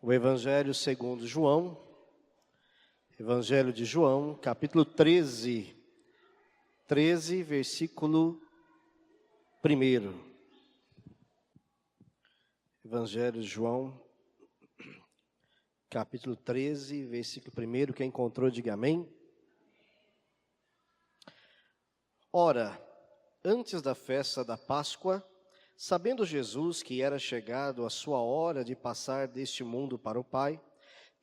O Evangelho segundo João, Evangelho de João, capítulo 13, versículo 1. Evangelho de João, capítulo 13, versículo 1. Quem encontrou, diga amém. Ora, antes da festa da Páscoa, sabendo Jesus que era chegado a sua hora de passar deste mundo para o Pai,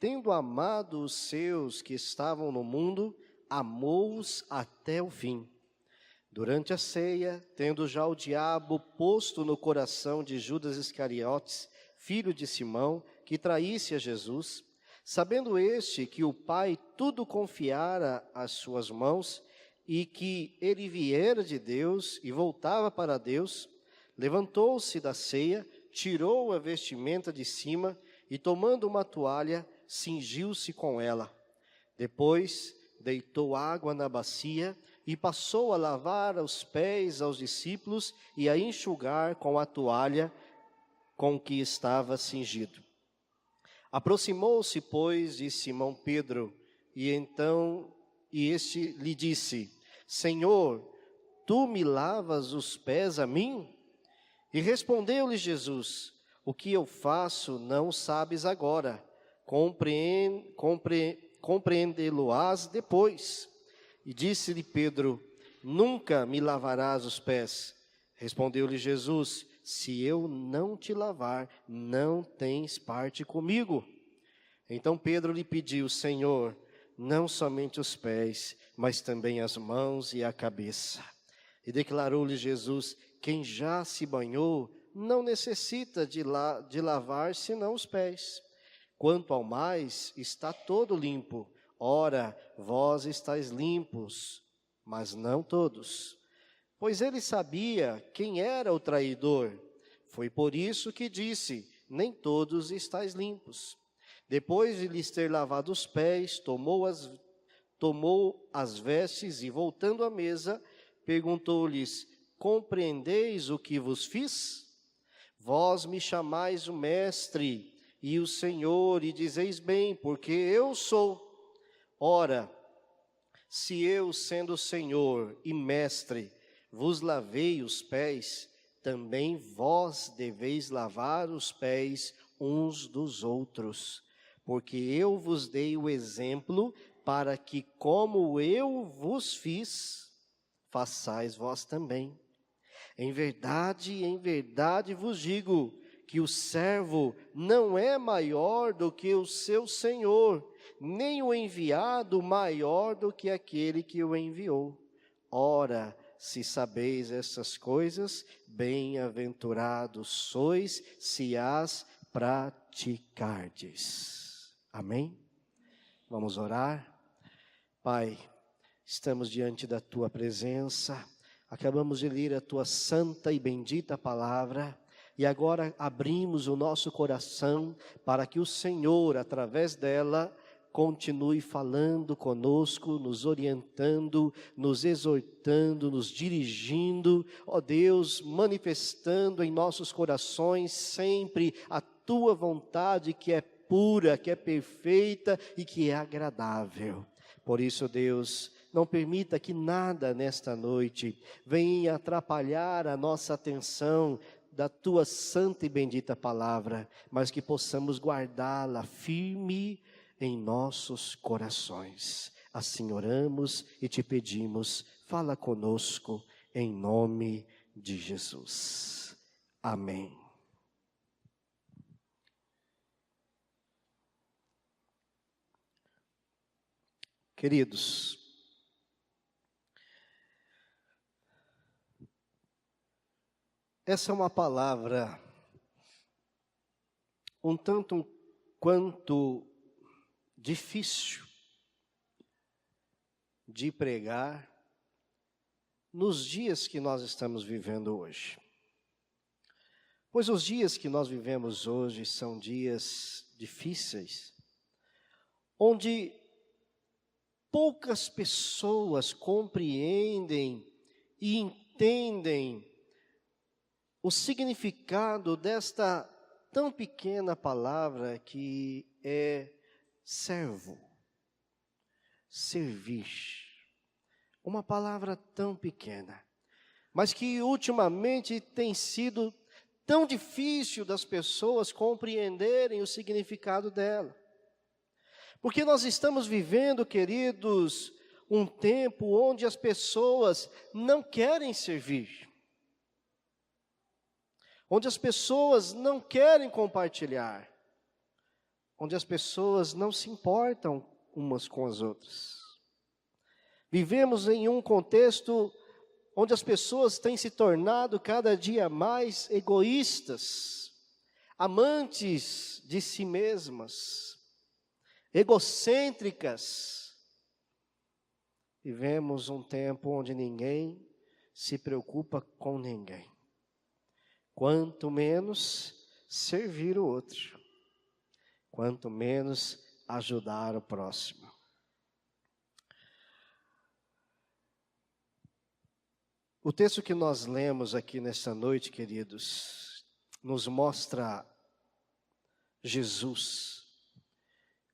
tendo amado os seus que estavam no mundo, amou-os até o fim. Durante a ceia, tendo já o diabo posto no coração de Judas Iscariotes, filho de Simão, que traísse a Jesus, sabendo este que o Pai tudo confiara às suas mãos, e que ele viera de Deus e voltava para Deus, levantou-se da ceia, tirou a vestimenta de cima e, tomando uma toalha, cingiu-se com ela. Depois, deitou água na bacia e passou a lavar os pés aos discípulos e a enxugar com a toalha com que estava cingido. Aproximou-se, pois, de Simão Pedro, e este lhe disse: Senhor, tu me lavas os pés a mim? E respondeu-lhe Jesus: O que eu faço não sabes agora, compreendê-lo-ás depois. E disse-lhe Pedro: Nunca me lavarás os pés. Respondeu-lhe Jesus: Se eu não te lavar, não tens parte comigo. Então Pedro lhe pediu: Senhor, não somente os pés, mas também as mãos e a cabeça. E declarou-lhe Jesus: Quem já se banhou não necessita de lavar senão os pés. Quanto ao mais, está todo limpo. Ora, vós estáis limpos, mas não todos. Pois ele sabia quem era o traidor. Foi por isso que disse: Nem todos estáis limpos. Depois de lhes ter lavado os pés, tomou as vestes e, voltando à mesa, perguntou-lhes: Compreendeis o que vos fiz? Vós me chamais o Mestre e o Senhor, e dizeis bem, porque eu sou. Ora, se eu, sendo Senhor e Mestre, vos lavei os pés, também vós deveis lavar os pés uns dos outros. Porque eu vos dei o exemplo para que, como eu vos fiz, façais vós também. Em verdade vos digo que o servo não é maior do que o seu senhor, nem o enviado maior do que aquele que o enviou. Ora, se sabeis essas coisas, bem-aventurados sois se as praticardes. Amém? Vamos orar? Pai, estamos diante da Tua presença, acabamos de ler a Tua santa e bendita palavra, e agora abrimos o nosso coração para que o Senhor, através dela, continue falando conosco, nos orientando, nos exortando, nos dirigindo, ó Deus, manifestando em nossos corações sempre a Tua vontade, que é pura, que é perfeita e que é agradável. Por isso, Deus, não permita que nada nesta noite venha atrapalhar a nossa atenção da Tua santa e bendita palavra, mas que possamos guardá-la firme em nossos corações. Assim oramos e te pedimos, fala conosco em nome de Jesus. Amém. Queridos, essa é uma palavra um tanto quanto difícil de pregar nos dias que nós estamos vivendo hoje. Pois os dias que nós vivemos hoje são dias difíceis, onde poucas pessoas compreendem e entendem o significado desta tão pequena palavra que é servo, servir. Uma palavra tão pequena, mas que ultimamente tem sido tão difícil das pessoas compreenderem o significado dela. Porque nós estamos vivendo, queridos, um tempo onde as pessoas não querem servir, onde as pessoas não querem compartilhar, onde as pessoas não se importam umas com as outras. Vivemos em um contexto onde as pessoas têm se tornado cada dia mais egoístas, amantes de si mesmas, egocêntricas. Vivemos um tempo onde ninguém se preocupa com ninguém. Quanto menos servir o outro, quanto menos ajudar o próximo. O texto que nós lemos aqui nesta noite, queridos, nos mostra Jesus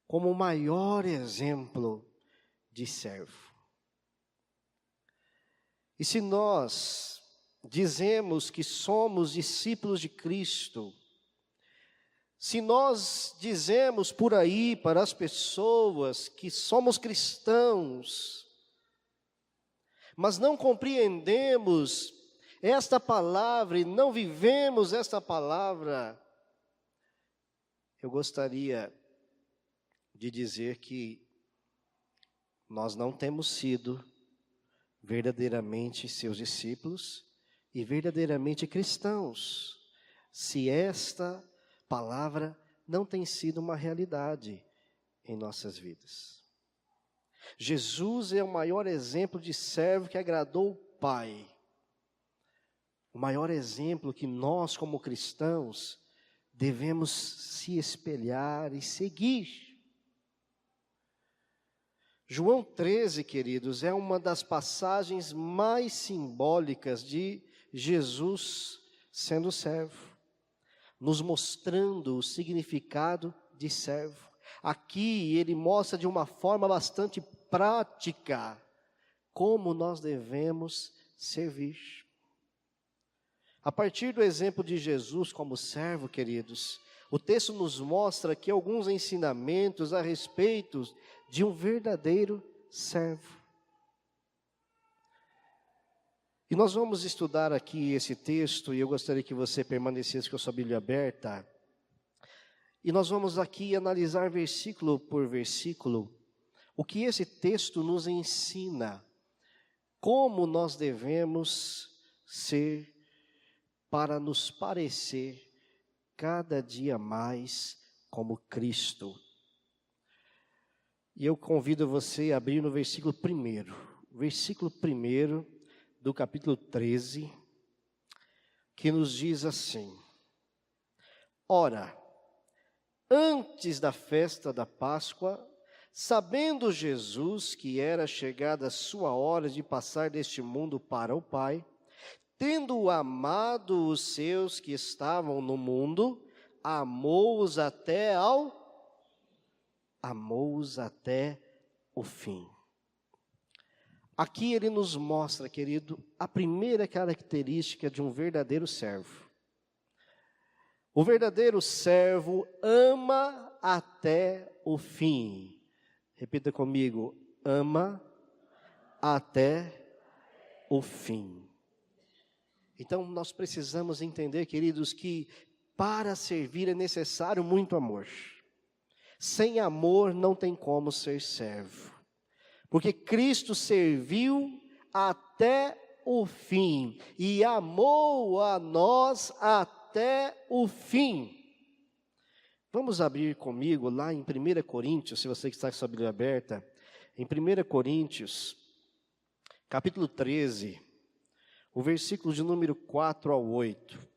como o maior exemplo de servo. E se nós dizemos que somos discípulos de Cristo, se nós dizemos por aí para as pessoas que somos cristãos, mas não compreendemos esta palavra e não vivemos esta palavra, eu gostaria de dizer que nós não temos sido verdadeiramente seus discípulos e verdadeiramente cristãos, se esta palavra não tem sido uma realidade em nossas vidas. Jesus é o maior exemplo de servo que agradou o Pai. O maior exemplo que nós, como cristãos, devemos se espelhar e seguir. João 13, queridos, é uma das passagens mais simbólicas de Jesus sendo servo, nos mostrando o significado de servo. Aqui ele mostra de uma forma bastante prática como nós devemos servir. A partir do exemplo de Jesus como servo, queridos, o texto nos mostra aqui alguns ensinamentos a respeito de um verdadeiro servo. E nós vamos estudar aqui esse texto, e eu gostaria que você permanecesse com a sua Bíblia aberta. E nós vamos aqui analisar versículo por versículo o que esse texto nos ensina, como nós devemos ser para nos parecer cada dia mais como Cristo. E eu convido você a abrir no versículo 1 do capítulo 13, que nos diz assim: Ora, antes da festa da Páscoa, sabendo Jesus que era chegada a sua hora de passar deste mundo para o Pai, tendo amado os seus que estavam no mundo, amou-os até o fim. Aqui ele nos mostra, querido, a primeira característica de um verdadeiro servo. O verdadeiro servo ama até o fim. Repita comigo: ama até o fim. Então nós precisamos entender, queridos, que para servir é necessário muito amor. Sem amor não tem como ser servo. Porque Cristo serviu até o fim e amou a nós até o fim. Vamos abrir comigo lá em 1 Coríntios, se você que está com a sua Bíblia aberta, em 1 Coríntios, capítulo 13, o versículo de número 4 ao 8.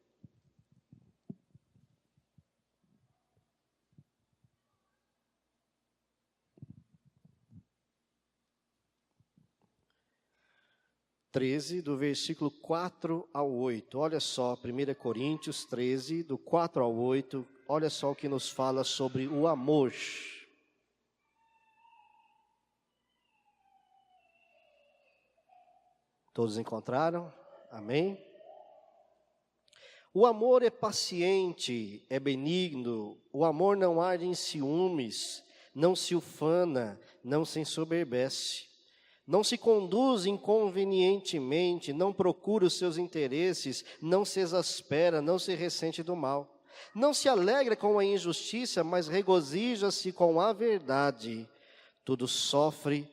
Do versículo 4 ao 8. Olha só, 1 Coríntios 13, do 4 ao 8, olha só o que nos fala sobre o amor. Todos encontraram? Amém? O amor é paciente, é benigno, o amor não arde em ciúmes, não se ufana, não se ensoberbece, não se conduz inconvenientemente, não procura os seus interesses, não se exaspera, não se ressente do mal, não se alegra com a injustiça, mas regozija-se com a verdade. Tudo sofre,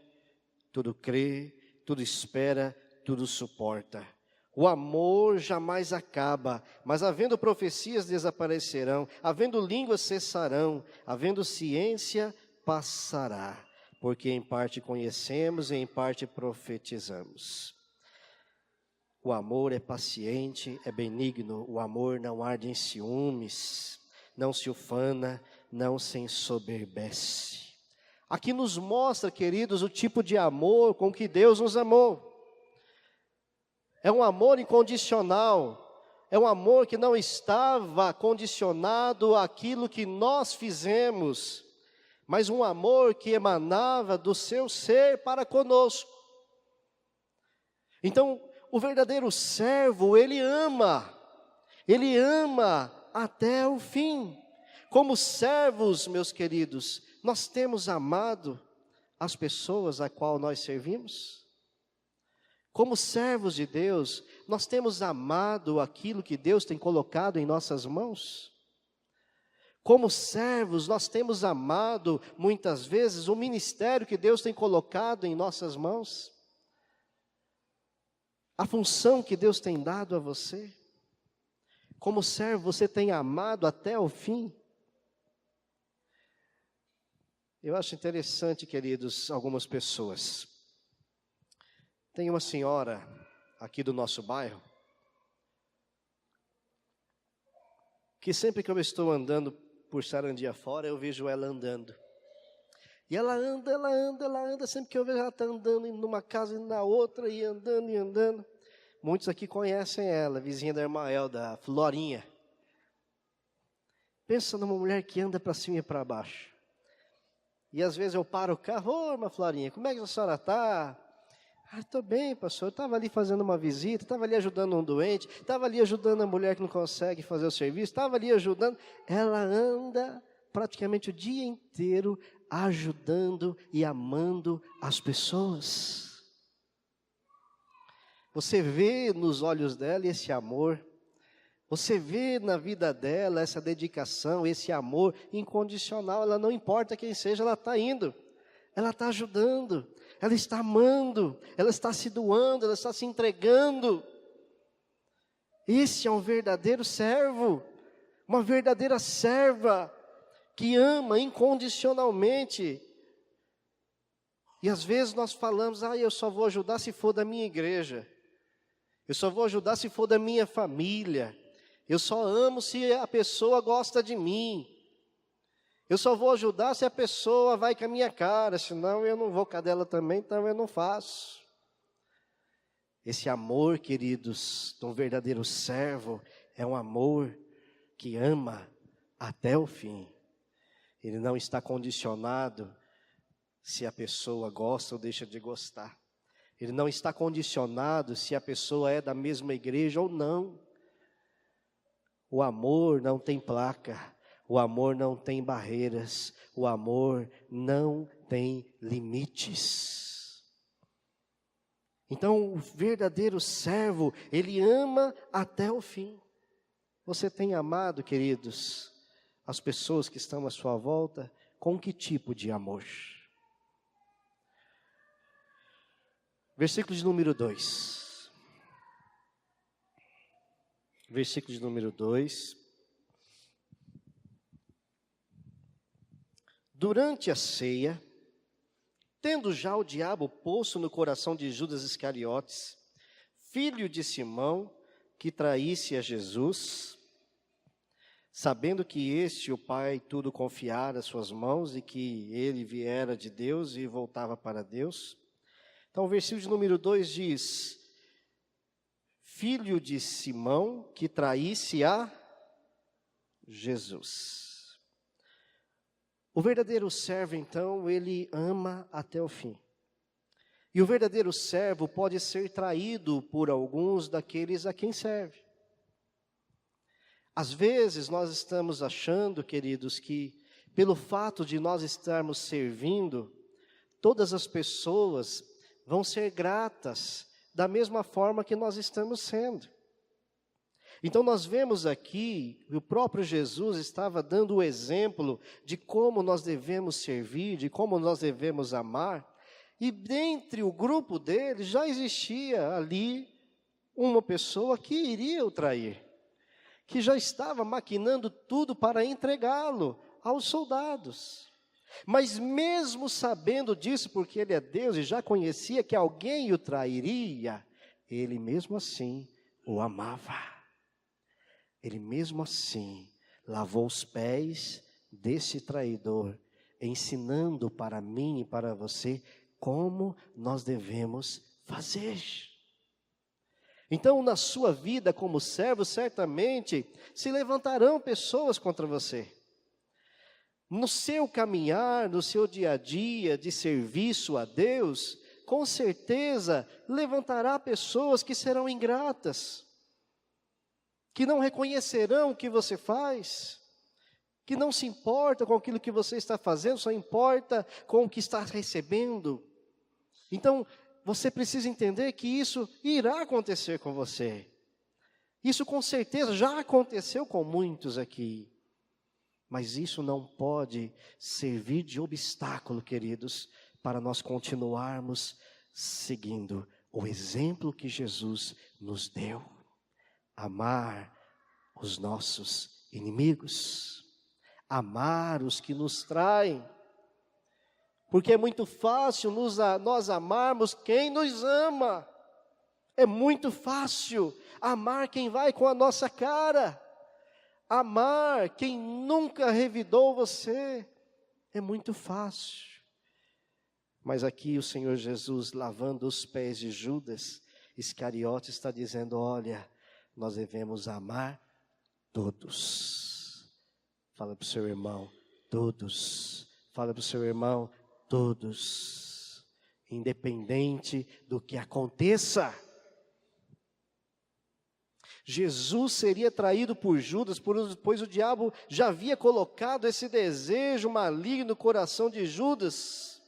tudo crê, tudo espera, tudo suporta. O amor jamais acaba, mas havendo profecias desaparecerão, havendo línguas cessarão, havendo ciência passará, porque em parte conhecemos e em parte profetizamos. O amor é paciente, é benigno, o amor não arde em ciúmes, não se ufana, não se ensoberbece. Aqui nos mostra, queridos, o tipo de amor com que Deus nos amou. É um amor incondicional, é um amor que não estava condicionado àquilo que nós fizemos, mas um amor que emanava do seu ser para conosco. Então, o verdadeiro servo, ele ama até o fim. Como servos, meus queridos, nós temos amado as pessoas a qual nós servimos? Como servos de Deus, nós temos amado aquilo que Deus tem colocado em nossas mãos? Como servos, nós temos amado, muitas vezes, o ministério que Deus tem colocado em nossas mãos? A função que Deus tem dado a você? Como servo, você tem amado até o fim? Eu acho interessante, queridos, algumas pessoas. Tem uma senhora aqui do nosso bairro, que sempre que eu estou andando por Sarandia fora, eu vejo ela andando. E ela anda, sempre que eu vejo ela está andando, indo numa casa e na outra, e andando. Muitos aqui conhecem ela, vizinha da irmã Elda, Florinha. Pensa numa mulher que anda para cima e para baixo. E às vezes eu paro o carro, ô irmã Florinha, como é que a senhora está? Estou bem, pastor, eu estava ali fazendo uma visita, estava ali ajudando um doente, estava ali ajudando a mulher que não consegue fazer o serviço, estava ali ajudando. Ela anda praticamente o dia inteiro ajudando e amando as pessoas. Você vê nos olhos dela esse amor, você vê na vida dela essa dedicação, esse amor incondicional. Ela não importa quem seja, ela está indo, ela está ajudando. Ela está amando, ela está se doando, ela está se entregando. Esse é um verdadeiro servo, uma verdadeira serva, que ama incondicionalmente. E às vezes nós falamos, eu só vou ajudar se for da minha igreja, eu só vou ajudar se for da minha família, eu só amo se a pessoa gosta de mim. Eu só vou ajudar se a pessoa vai com a minha cara, senão eu não vou com a dela também, então eu não faço. Esse amor, queridos, de um verdadeiro servo, é um amor que ama até o fim. Ele não está condicionado se a pessoa gosta ou deixa de gostar. Ele não está condicionado se a pessoa é da mesma igreja ou não. O amor não tem placa. O amor não tem barreiras, o amor não tem limites. Então, o verdadeiro servo, ele ama até o fim. Você tem amado, queridos, as pessoas que estão à sua volta, com que tipo de amor? Versículo de número 2. Versículo de número 2. Durante a ceia, tendo já o diabo posto no coração de Judas Iscariotes, filho de Simão, que traísse a Jesus, sabendo que este, o Pai, tudo confiara às suas mãos e que ele viera de Deus e voltava para Deus. Então o versículo de número 2 diz, filho de Simão, que traísse a Jesus. O verdadeiro servo, então, ele ama até o fim. E o verdadeiro servo pode ser traído por alguns daqueles a quem serve. Às vezes nós estamos achando, queridos, que pelo fato de nós estarmos servindo, todas as pessoas vão ser gratas da mesma forma que nós estamos sendo. Então nós vemos aqui, o próprio Jesus estava dando o exemplo de como nós devemos servir, de como nós devemos amar, e dentre o grupo dele já existia ali uma pessoa que iria o trair, que já estava maquinando tudo para entregá-lo aos soldados. Mas mesmo sabendo disso, porque ele é Deus e já conhecia que alguém o trairia, ele mesmo assim o amava. Ele mesmo assim lavou os pés desse traidor, ensinando para mim e para você como nós devemos fazer. Então, na sua vida como servo, certamente se levantarão pessoas contra você. No seu caminhar, no seu dia a dia de serviço a Deus, com certeza levantará pessoas que serão ingratas, que não reconhecerão o que você faz, que não se importa com aquilo que você está fazendo, só importa com o que está recebendo. Então, você precisa entender que isso irá acontecer com você. Isso com certeza já aconteceu com muitos aqui. Mas isso não pode servir de obstáculo, queridos, para nós continuarmos seguindo o exemplo que Jesus nos deu. Amar os nossos inimigos, amar os que nos traem, porque é muito fácil nós amarmos quem nos ama, é muito fácil amar quem vai com a nossa cara, amar quem nunca revidou você, é muito fácil. Mas aqui o Senhor Jesus, lavando os pés de Judas Iscariote, está dizendo: olha, nós devemos amar todos. Fala para o seu irmão, todos. Fala para o seu irmão, todos. Independente do que aconteça. Jesus seria traído por Judas, pois o diabo já havia colocado esse desejo maligno no coração de Judas.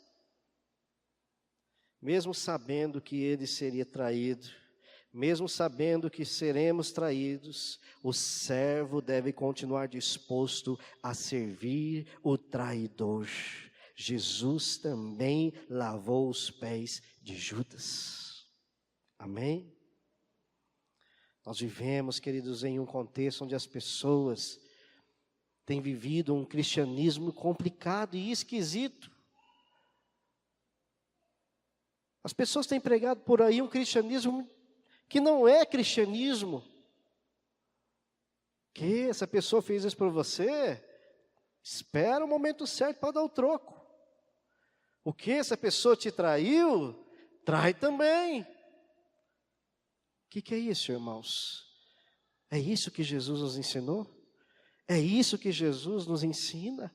Mesmo sabendo que ele seria traído, mesmo sabendo que seremos traídos, o servo deve continuar disposto a servir o traidor. Jesus também lavou os pés de Judas. Amém? Nós vivemos, queridos, em um contexto onde as pessoas têm vivido um cristianismo complicado e esquisito. As pessoas têm pregado por aí um cristianismo que não é cristianismo. Que essa pessoa fez isso por você, espera o momento certo para dar o troco. O que essa pessoa te traiu, trai também. O que é isso, irmãos? É isso que Jesus nos ensinou? É isso que Jesus nos ensina?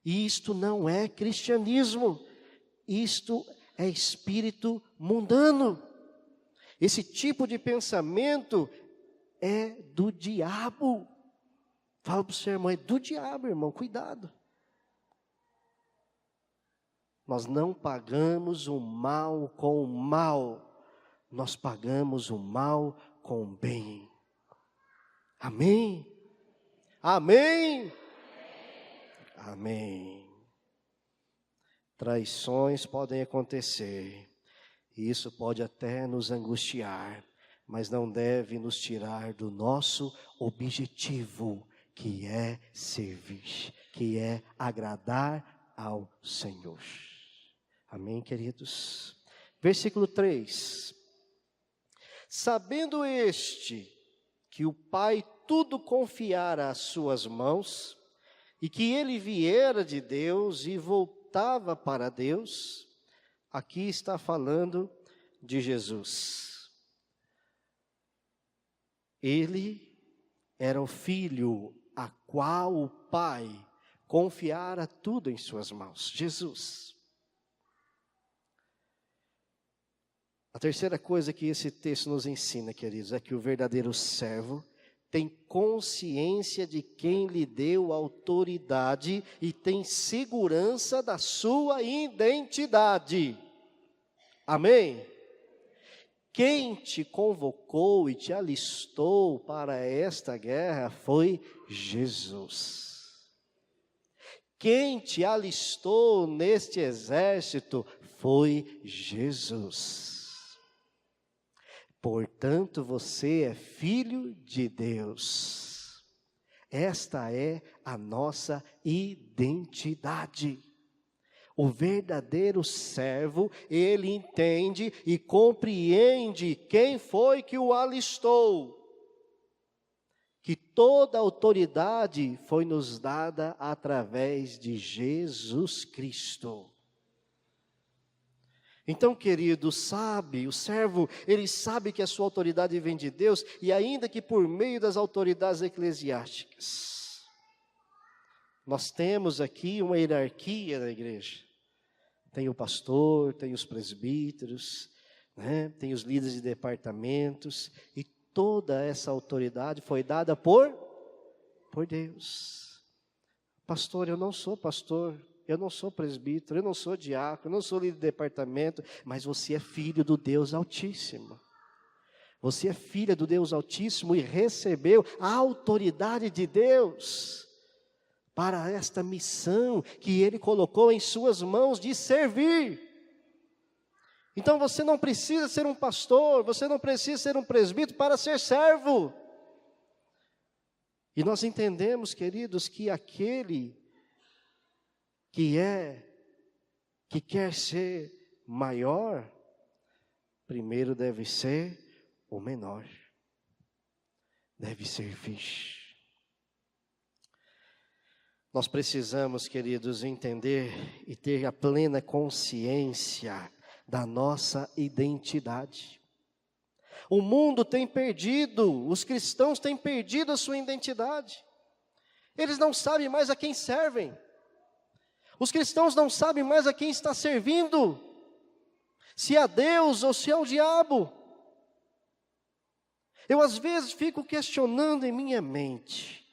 E isto não é cristianismo, isto é espírito mundano. Esse tipo de pensamento é do diabo. Fala para o seu irmão, é do diabo, irmão, cuidado. Nós não pagamos o mal com o mal, nós pagamos o mal com o bem. Amém? Amém? Amém. Traições podem acontecer, e isso pode até nos angustiar, mas não deve nos tirar do nosso objetivo, que é servir, que é agradar ao Senhor. Amém, queridos? Versículo 3. Sabendo este que o Pai tudo confiara às suas mãos, e que ele viera de Deus e voltava para Deus, aqui está falando de Jesus. Ele era o Filho a qual o Pai confiara tudo em suas mãos. Jesus. A terceira coisa que esse texto nos ensina, queridos, é que o verdadeiro servo tem consciência de quem lhe deu autoridade e tem segurança da sua identidade. Amém? Quem te convocou e te alistou para esta guerra foi Jesus. Quem te alistou neste exército foi Jesus. Portanto, você é filho de Deus. Esta é a nossa identidade. O verdadeiro servo, ele entende e compreende quem foi que o alistou. Que toda autoridade foi nos dada através de Jesus Cristo. Então, querido, o servo, ele sabe que a sua autoridade vem de Deus, e ainda que por meio das autoridades eclesiásticas. Nós temos aqui uma hierarquia na igreja. Tem o pastor, tem os presbíteros, né? Tem os líderes de departamentos, e toda essa autoridade foi dada por Deus. Pastor, eu não sou pastor. Eu não sou presbítero, eu não sou diácono, eu não sou líder de departamento, mas você é filho do Deus Altíssimo. Você é filha do Deus Altíssimo e recebeu a autoridade de Deus para esta missão que Ele colocou em suas mãos de servir. Então você não precisa ser um pastor, você não precisa ser um presbítero para ser servo. E nós entendemos, queridos, que aquele que quer ser maior, primeiro deve ser o menor, deve servir. Nós precisamos, queridos, entender e ter a plena consciência da nossa identidade. O mundo tem perdido, os cristãos têm perdido a sua identidade. Eles não sabem mais a quem servem. Os cristãos não sabem mais a quem está servindo, se a Deus ou se é o diabo. Eu às vezes fico questionando em minha mente.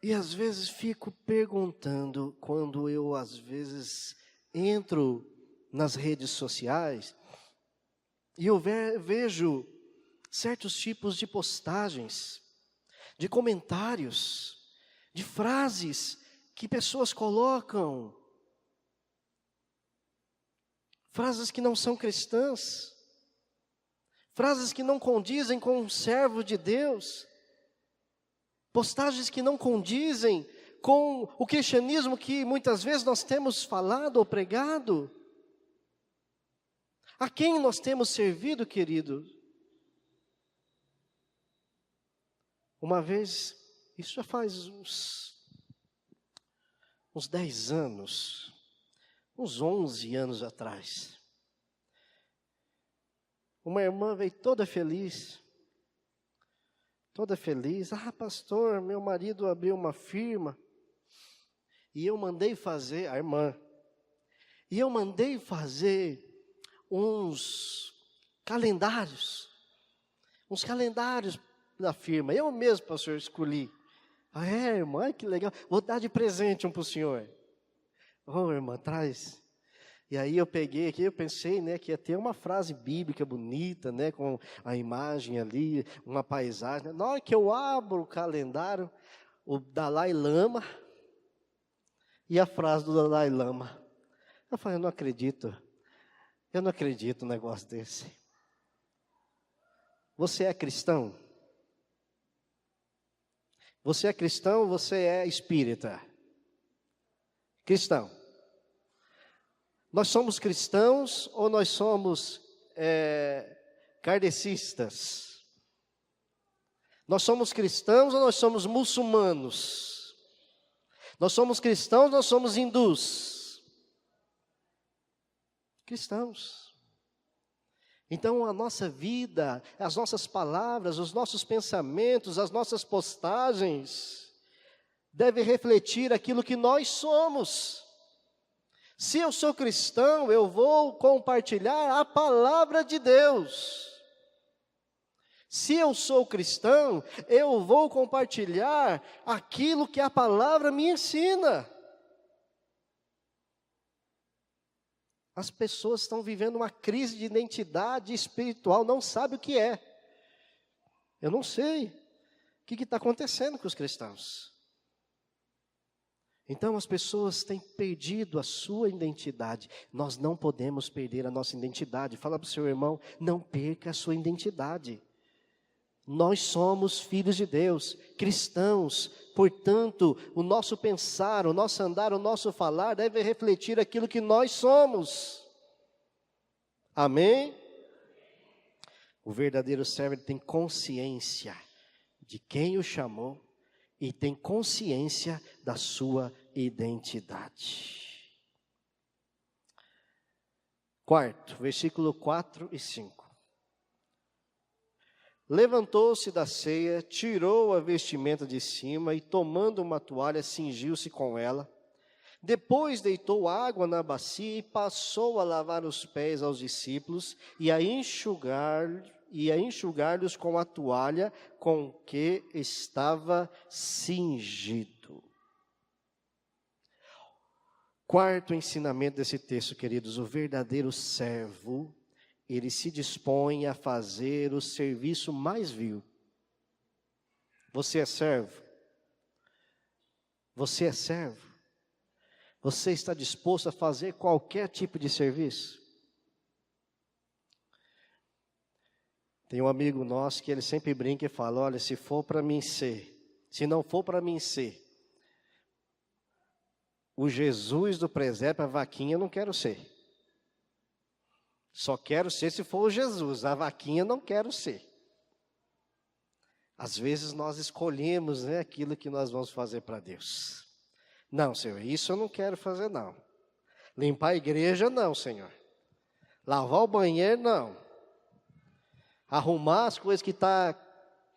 E às vezes fico perguntando, quando eu às vezes entro nas redes sociais, e eu vejo certos tipos de postagens, de comentários, de frases que pessoas colocam, frases que não são cristãs, frases que não condizem com um servo de Deus, postagens que não condizem com o cristianismo que muitas vezes nós temos falado ou pregado. A quem nós temos servido, querido? Uma vez, isso já faz uns 10 anos, uns 11 anos atrás, uma irmã veio toda feliz, pastor, meu marido abriu uma firma, e eu mandei fazer, a irmã, e eu mandei fazer uns calendários da firma, eu mesmo, pastor, escolhi. Ah, é, irmã, que legal, vou dar de presente um para o senhor. Irmã, traz. E aí eu peguei aqui, eu pensei, né, que ia ter uma frase bíblica bonita, né, com a imagem ali, uma paisagem. Na hora que eu abro o calendário, o Dalai Lama, e a frase do Dalai Lama. Eu falei, eu não acredito num negócio desse. Você é cristão? Você é cristão, você é espírita? Cristão. Nós somos cristãos ou nós somos kardecistas? Nós somos cristãos ou nós somos muçulmanos? Nós somos cristãos ou nós somos hindus? Cristãos. Então a nossa vida, as nossas palavras, os nossos pensamentos, as nossas postagens, devem refletir aquilo que nós somos. Se eu sou cristão, eu vou compartilhar a palavra de Deus. Se eu sou cristão, eu vou compartilhar aquilo que a palavra me ensina. As pessoas estão vivendo uma crise de identidade espiritual, não sabem o que é. Eu não sei o que está acontecendo com os cristãos. Então as pessoas têm perdido a sua identidade. Nós não podemos perder a nossa identidade. Fala para o seu irmão, não perca a sua identidade. Nós somos filhos de Deus, cristãos, portanto, o nosso pensar, o nosso andar, o nosso falar deve refletir aquilo que nós somos. Amém? O verdadeiro servo tem consciência de quem o chamou e tem consciência da sua identidade. Quarto, versículo 4 e 5. Levantou-se da ceia, tirou a vestimenta de cima e, tomando uma toalha, cingiu-se com ela. Depois deitou água na bacia e passou a lavar os pés aos discípulos e a enxugar-lhes com a toalha com que estava cingido. Quarto ensinamento desse texto, queridos, o verdadeiro servo, ele se dispõe a fazer o serviço mais vil. Você é servo? Você é servo? Você está disposto a fazer qualquer tipo de serviço? Tem um amigo nosso que ele sempre brinca e fala, olha, se for para mim ser, se não for para mim ser, o Jesus do presépio, a vaquinha, eu não quero ser. Só quero ser se for o Jesus, a vaquinha não quero ser. Às vezes nós escolhemos, né, aquilo que nós vamos fazer para Deus. Não, Senhor, isso eu não quero fazer não. Limpar a igreja não, Senhor. Lavar o banheiro não. Arrumar as coisas que estão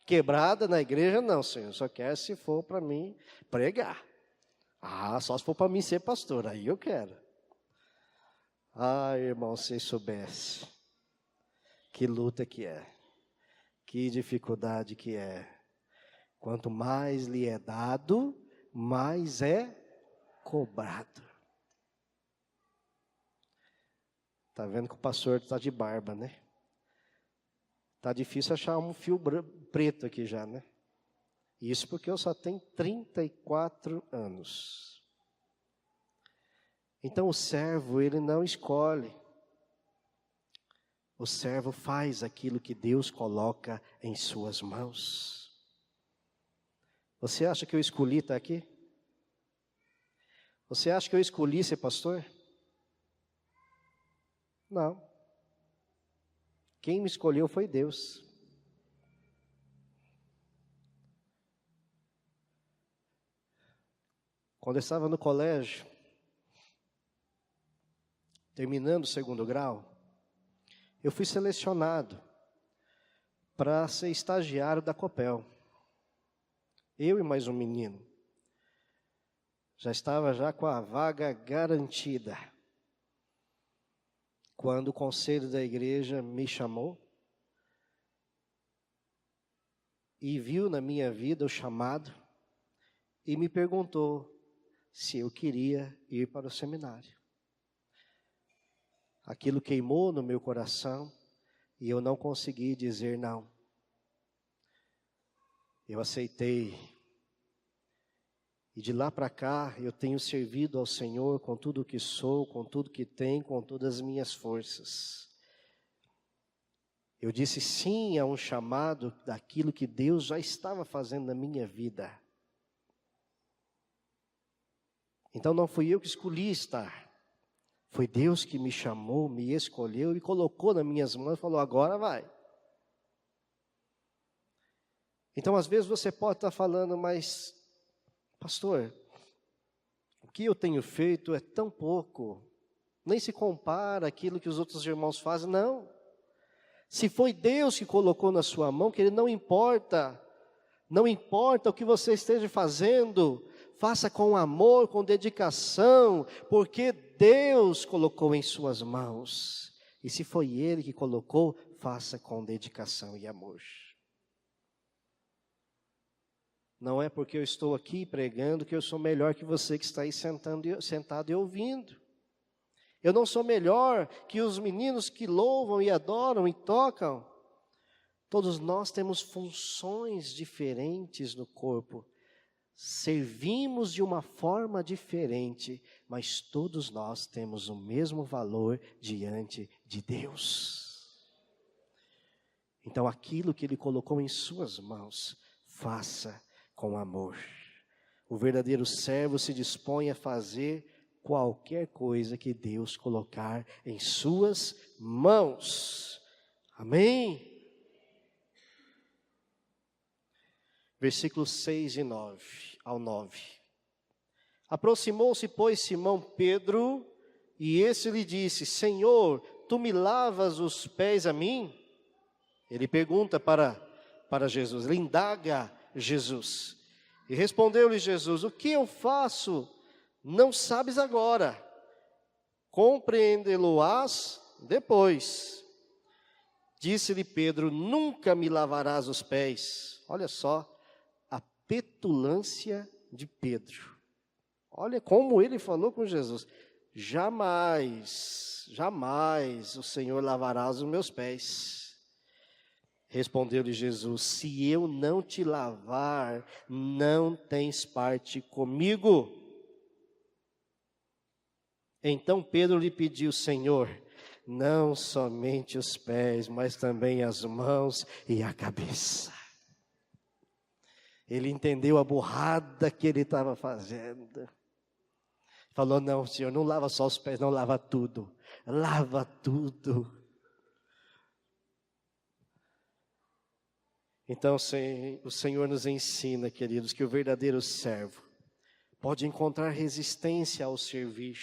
quebradas na igreja não, Senhor. Só quero se for para mim pregar. Ah, só se for para mim ser pastor, aí eu quero. Ah, irmão, se soubesse que luta que é, que dificuldade que é. Quanto mais lhe é dado, mais é cobrado. Tá vendo que o pastor está de barba, né? Tá difícil achar um fio preto aqui já, né? Isso porque eu só tenho 34 anos. Então o servo, ele não escolhe. O servo faz aquilo que Deus coloca em suas mãos. Você acha que eu escolhi estar aqui? Você acha que eu escolhi ser pastor? Não. Quem me escolheu foi Deus. Quando eu estava no colégio, terminando o 2º grau, eu fui selecionado para ser estagiário da Copel. Eu e mais um menino. Já estava com a vaga garantida. Quando o conselho da igreja me chamou e viu na minha vida o chamado e me perguntou se eu queria ir para o seminário. Aquilo queimou no meu coração e eu não consegui dizer não. Eu aceitei. E de lá para cá eu tenho servido ao Senhor com tudo o que sou, com tudo que tenho, com todas as minhas forças. Eu disse sim a um chamado daquilo que Deus já estava fazendo na minha vida. Então não fui eu que escolhi estar. Foi Deus que me chamou, me escolheu e colocou nas minhas mãos e falou, agora vai. Então às vezes você pode estar falando, mas pastor, o que eu tenho feito é tão pouco, nem se compara aquilo que os outros irmãos fazem. Não, Se foi Deus que colocou na sua mão, querido, não importa. Não importa o que você esteja fazendo, faça com amor, com dedicação, porque Deus colocou em suas mãos. E se foi Ele que colocou, faça com dedicação e amor. Não é porque eu estou aqui pregando que eu sou melhor que você que está aí sentado e ouvindo. Eu não sou melhor que os meninos que louvam e adoram e tocam. Todos nós temos funções diferentes no corpo. Servimos de uma forma diferente, mas todos nós temos o mesmo valor diante de Deus. Então, aquilo que Ele colocou em suas mãos, faça com amor. O verdadeiro servo se dispõe a fazer qualquer coisa que Deus colocar em suas mãos. Amém? Versículos 6 e 9 ao 9. Aproximou-se, pois, Simão Pedro, e esse lhe disse: Senhor, tu me lavas os pés a mim? Ele pergunta para Jesus, ele indaga Jesus. E respondeu-lhe Jesus: o que eu faço, não sabes agora, compreendê-lo-ás depois. Disse-lhe Pedro: nunca me lavarás os pés. Olha só a petulância de Pedro. Olha como ele falou com Jesus: jamais, jamais o Senhor lavará os meus pés. Respondeu-lhe Jesus: se eu não te lavar, não tens parte comigo. Então Pedro lhe pediu: Senhor, não somente os pés, mas também as mãos e a cabeça. Ele entendeu a burrada que ele estava fazendo. Falou: não, Senhor, não lava só os pés, não, lava tudo. Lava tudo. Então o Senhor nos ensina, queridos, que o verdadeiro servo pode encontrar resistência ao servir.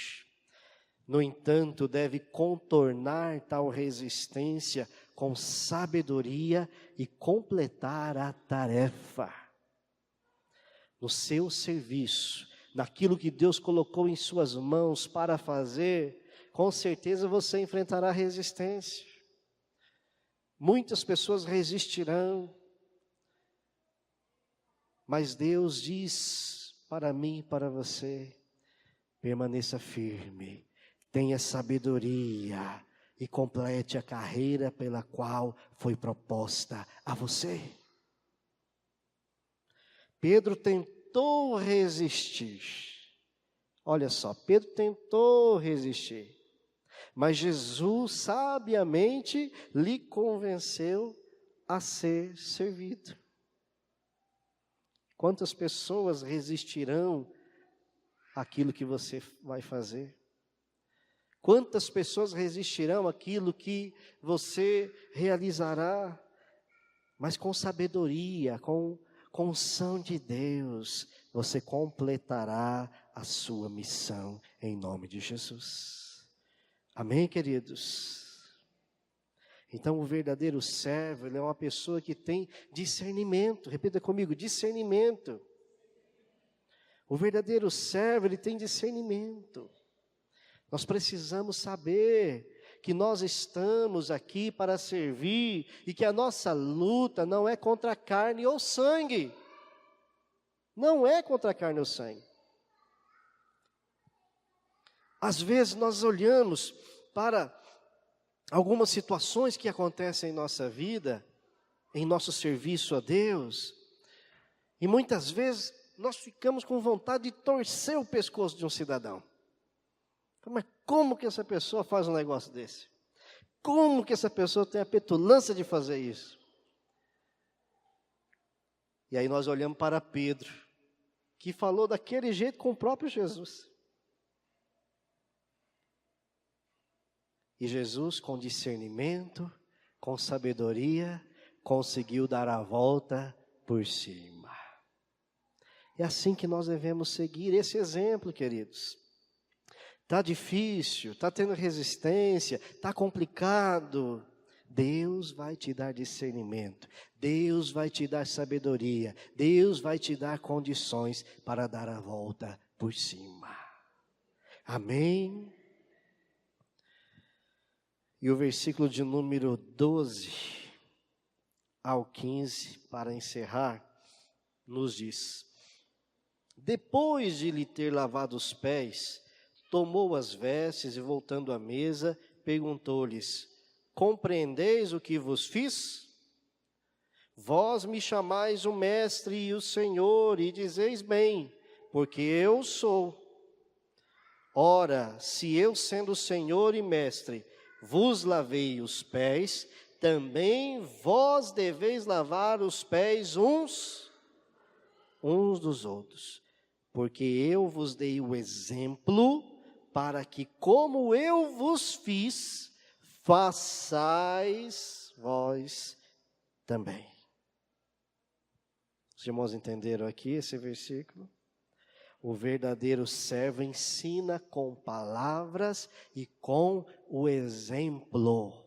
No entanto, deve contornar tal resistência com sabedoria e completar a tarefa. No seu serviço, naquilo que Deus colocou em suas mãos para fazer, com certeza você enfrentará resistência. Muitas pessoas resistirão, mas Deus diz para mim e para você: permaneça firme, tenha sabedoria e complete a carreira pela qual foi proposta a você. Pedro tentou resistir. Olha só, Pedro tentou resistir, mas Jesus sabiamente lhe convenceu a ser servido. Quantas pessoas resistirão àquilo que você vai fazer? Quantas pessoas resistirão àquilo que você realizará? Mas com sabedoria, com unção de Deus, você completará a sua missão em nome de Jesus. Amém, queridos? Então, o verdadeiro servo, ele é uma pessoa que tem discernimento. Repita comigo: discernimento. O verdadeiro servo, ele tem discernimento. Nós precisamos saber que nós estamos aqui para servir e que a nossa luta não é contra a carne ou sangue. Não é contra a carne ou sangue. Às vezes nós olhamos para algumas situações que acontecem em nossa vida, em nosso serviço a Deus, e muitas vezes nós ficamos com vontade de torcer o pescoço de um cidadão. Mas como que essa pessoa faz um negócio desse? Como que essa pessoa tem a petulância de fazer isso? E aí nós olhamos para Pedro, que falou daquele jeito com o próprio Jesus. E Jesus, com discernimento, com sabedoria, conseguiu dar a volta por cima. É assim que nós devemos seguir esse exemplo, queridos. Está difícil, está tendo resistência, está complicado. Deus vai te dar discernimento, Deus vai te dar sabedoria, Deus vai te dar condições para dar a volta por cima. Amém? E o versículo de número 12 ao 15, para encerrar, nos diz: depois de lhe ter lavado os pés, tomou as vestes e, voltando à mesa, perguntou-lhes: compreendeis o que vos fiz? Vós me chamais o Mestre e o Senhor, e dizeis bem, porque eu sou. Ora, se eu, sendo Senhor e Mestre, vos lavei os pés, também vós deveis lavar os pés uns dos outros. Porque eu vos dei o exemplo, para que, como eu vos fiz, façais vós também. Os irmãos entenderam aqui esse versículo? O verdadeiro servo ensina com palavras e com o exemplo.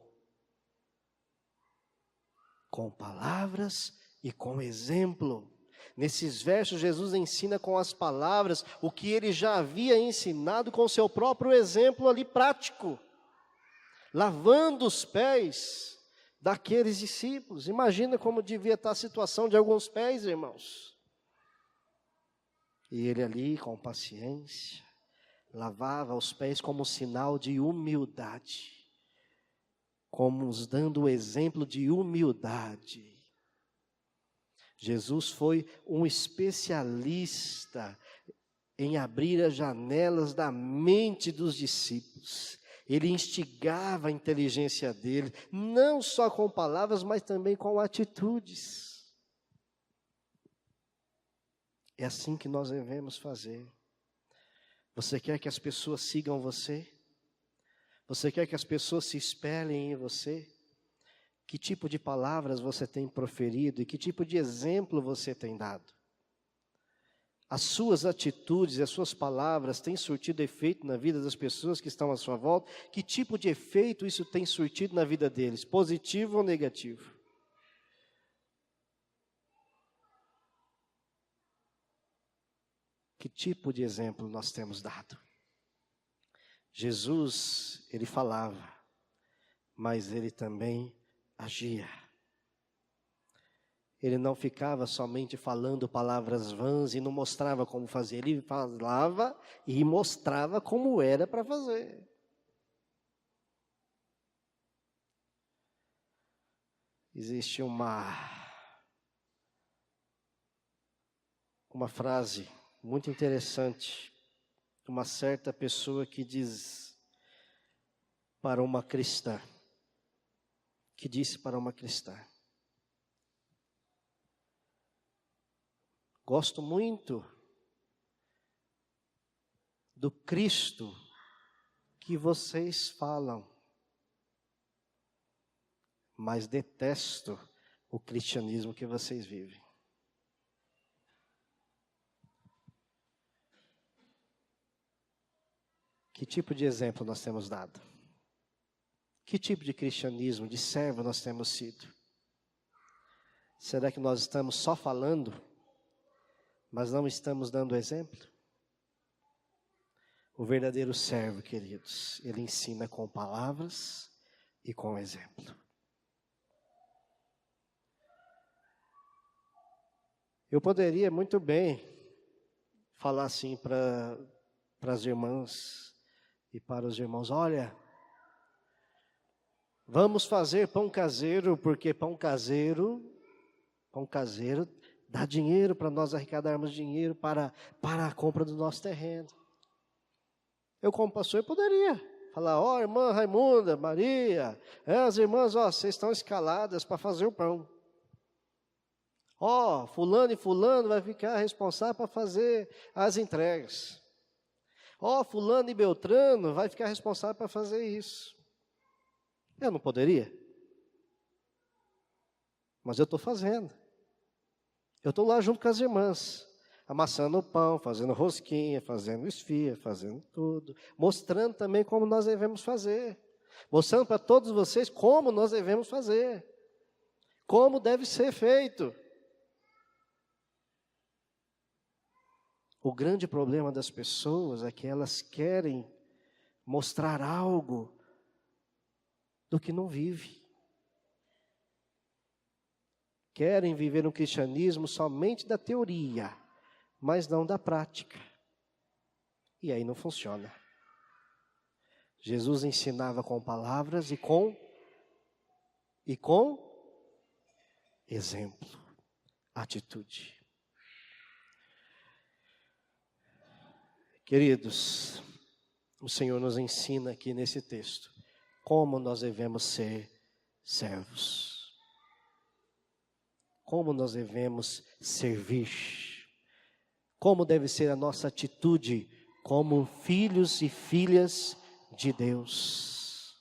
Com palavras e com exemplo. Nesses versos, Jesus ensina com as palavras o que ele já havia ensinado com o seu próprio exemplo ali prático. Lavando os pés daqueles discípulos. Imagina como devia estar a situação de alguns pés, irmãos. E ele ali, com paciência, lavava os pés como sinal de humildade. Como nos dando o exemplo de humildade. Jesus foi um especialista em abrir as janelas da mente dos discípulos. Ele instigava a inteligência dele, não só com palavras, mas também com atitudes. É assim que nós devemos fazer. Você quer que as pessoas sigam você? Você quer que as pessoas se espelhem em você? Que tipo de palavras você tem proferido e que tipo de exemplo você tem dado? As suas atitudes e as suas palavras têm surtido efeito na vida das pessoas que estão à sua volta? Que tipo de efeito isso tem surtido na vida deles? Positivo ou negativo? Que tipo de exemplo nós temos dado? Jesus, ele falava, mas ele também agia. Ele não ficava somente falando palavras vãs e não mostrava como fazer. Ele falava e mostrava como era para fazer. Existe uma frase muito interessante. Uma certa pessoa que diz para uma cristã, que disse para uma cristã: gosto muito do Cristo que vocês falam, mas detesto o cristianismo que vocês vivem. Que tipo de exemplo nós temos dado? Que tipo de cristianismo, de servo nós temos sido? Será que nós estamos só falando, mas não estamos dando exemplo? O verdadeiro servo, queridos, ele ensina com palavras e com exemplo. Eu poderia muito bem falar assim para as irmãs e para os irmãos: olha, vamos fazer pão caseiro, porque pão caseiro dá dinheiro para nós arrecadarmos dinheiro para a compra do nosso terreno. Eu, como pastor, poderia falar: ó, irmã Raimunda, Maria, as irmãs, ó, vocês estão escaladas para fazer o pão. Ó, fulano e fulano vai ficar responsável para fazer as entregas. Ó, fulano e beltrano vai ficar responsável para fazer isso. Eu não poderia? Mas eu estou fazendo. Eu estou lá junto com as irmãs, amassando o pão, fazendo rosquinha, fazendo esfirra, fazendo tudo. Mostrando também como nós devemos fazer. mostrando para todos vocês como nós devemos fazer, como deve ser feito. O grande problema das pessoas é que elas querem mostrar algo do que não vive. Querem viver um cristianismo somente da teoria, mas não da prática. E aí não funciona. Jesus ensinava com palavras e com exemplo, atitude. Queridos, o Senhor nos ensina aqui nesse texto como nós devemos ser servos. Como nós devemos servir. Como deve ser a nossa atitude como filhos e filhas de Deus.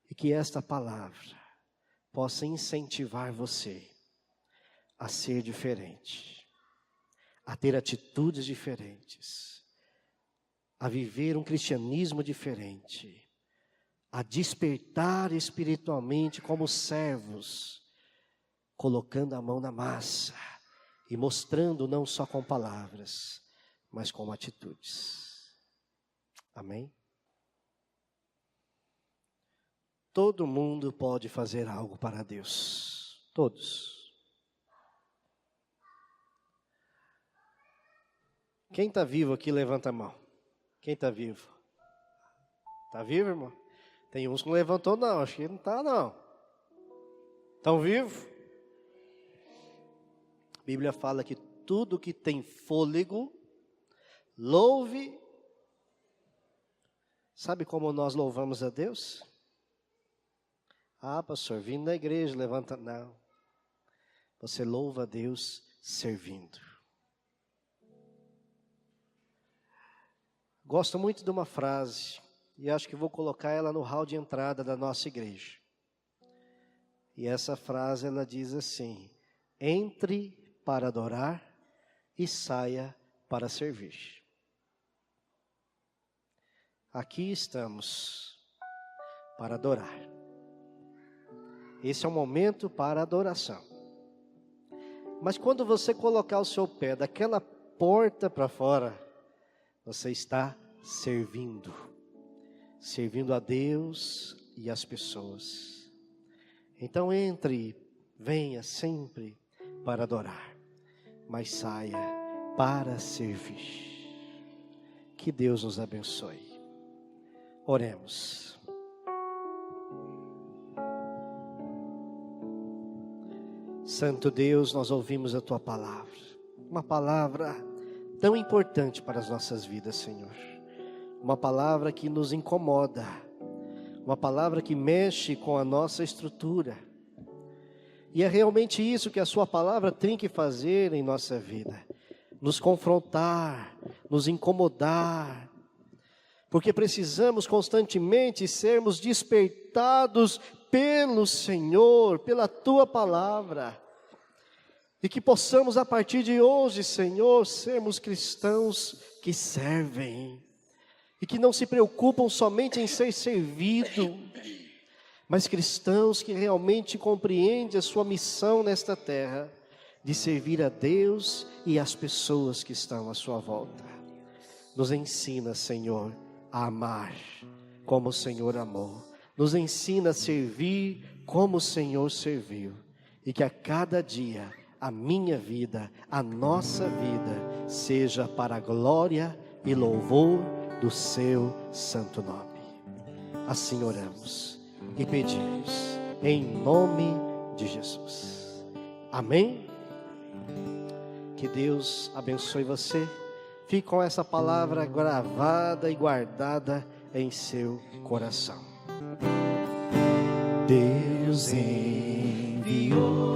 E que esta palavra possa incentivar você a ser diferente, a ter atitudes diferentes, a viver um cristianismo diferente, a despertar espiritualmente como servos, colocando a mão na massa e mostrando não só com palavras, mas com atitudes. Amém? Todo mundo pode fazer algo para Deus. Todos. Quem está vivo aqui, levanta a mão. Quem está vivo? Está vivo, irmão? Tem uns que não levantou não, acho que não está não. Estão vivos? A Bíblia fala que tudo que tem fôlego, louve. Sabe como nós louvamos a Deus? Ah, pastor, vindo da igreja, levanta. Não. Você louva a Deus servindo. Gosto muito de uma frase, e acho que vou colocar ela no hall de entrada da nossa igreja. E essa frase, ela diz assim: entre para adorar e saia para servir. Aqui estamos para adorar. Esse é o momento para adoração. Mas quando você colocar o seu pé daquela porta para fora, você está servindo. Servindo a Deus e as pessoas. Então entre, venha sempre para adorar, mas saia para servir. Que Deus nos abençoe. Oremos. Santo Deus, nós ouvimos a Tua palavra, uma palavra tão importante para as nossas vidas, Senhor. Uma palavra que nos incomoda, uma palavra que mexe com a nossa estrutura. E é realmente isso que a Sua palavra tem que fazer em nossa vida. Nos confrontar, nos incomodar. Porque precisamos constantemente sermos despertados pelo Senhor, pela Tua palavra. E que possamos a partir de hoje, Senhor, sermos cristãos que servem. E que não se preocupam somente em ser servido, mas cristãos que realmente compreendem a sua missão nesta terra, de servir a Deus e as pessoas que estão à sua volta. Nos ensina, Senhor, a amar como o Senhor amou. Nos ensina a servir como o Senhor serviu. E que a cada dia a minha vida, a nossa vida, seja para a glória e louvor do seu santo nome. Assim oramos e pedimos em nome de Jesus. Amém? Que Deus abençoe você. Fique com essa palavra gravada e guardada em seu coração. Deus enviou